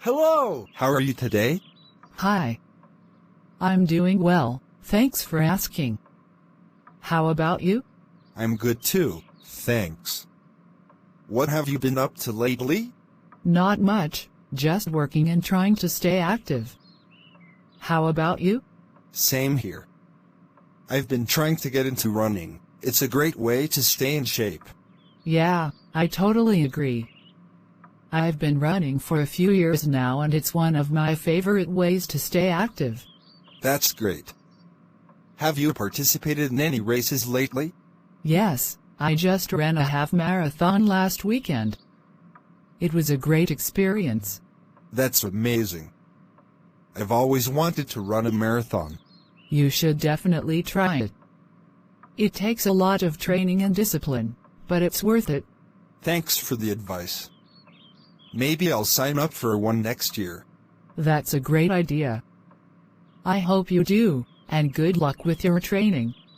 Hello! How are you today? Hi. I'm doing well, thanks for asking. How about you? I'm good too, thanks. What have you been up to lately? Not much, just working and trying to stay active. How about you? Same here. I've been trying to get into running. It's a great way to stay in shape. Yeah, I totally agree. I've been running for a few years now and it's one of my favorite ways to stay active. That's great. Have you participated in any races lately? Yes, I just ran a half marathon last weekend. It was a great experience. That's amazing. I've always wanted to run a marathon. You should definitely try it. It takes a lot of training and discipline, but it's worth it. Thanks for the advice. Maybe I'll sign up for one next year. That's a great idea. I hope you do, and good luck with your training.